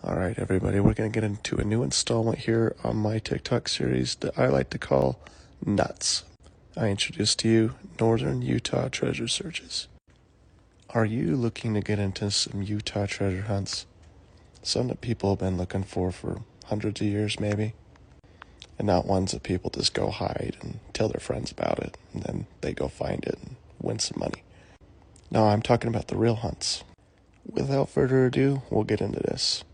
Alright everybody, we're going to get into a new installment here on my TikTok series that I like to call N.U.T.S. I introduce to you Northern Utah treasure searches. Are you looking to get into some Utah treasure hunts? Some that people have been looking for hundreds of years maybe, and not ones that people just go hide and tell their friends about it and then they go find it and win some money. No, I'm talking about the real hunts. Without further ado, we'll get into this.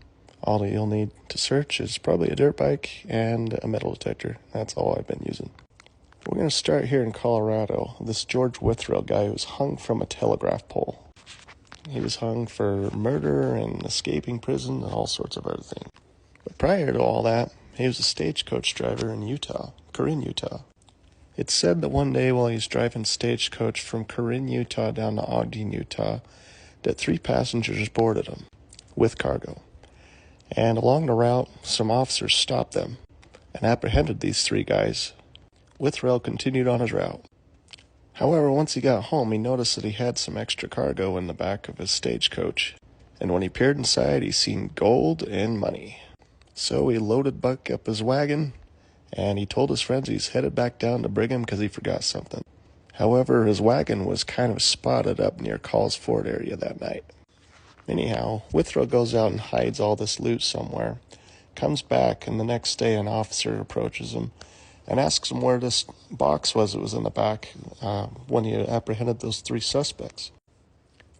All that you'll need to search is probably a dirt bike and a metal detector. That's all I've been using. We're going to start here in Colorado. This George Withrell guy was hung from a telegraph pole. He was hung for murder and escaping prison and all sorts of other things. But prior to all that, he was a stagecoach driver in Utah, Corinne, Utah. It's said that one day while he's driving stagecoach from Corinne, Utah down to Ogden, Utah, that 3 passengers boarded him with cargo. And along the route, some officers stopped them and apprehended these 3 guys. Withrell continued on his route. However, once he got home, he noticed that he had some extra cargo in the back of his stagecoach. And when he peered inside, he seen gold and money. So he loaded Buck up his wagon, and he told his friends he's headed back down to Brigham because he forgot something. However, his wagon was kind of spotted up near Call's Ford area that night. Anyhow, Withrell goes out and hides all this loot somewhere, comes back, and the next day an officer approaches him and asks him where this box was that was in the back when he had apprehended those 3 suspects.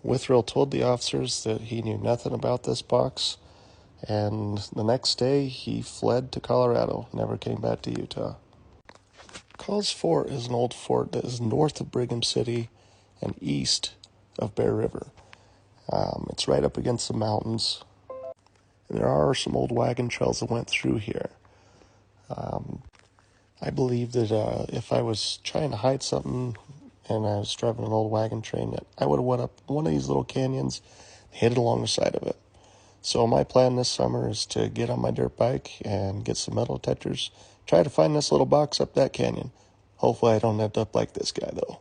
Withrell told the officers that he knew nothing about this box, and the next day he fled to Colorado, never came back to Utah. Call's Fort is an old fort that is north of Brigham City and east of Bear River. It's right up against the mountains. And there are some old wagon trails that went through here. I believe that if I was trying to hide something and I was driving an old wagon train, that I would have went up one of these little canyons and hit it along the side of it. So my plan this summer is to get on my dirt bike and get some metal detectors, try to find this little box up that canyon. Hopefully I don't end up like this guy though.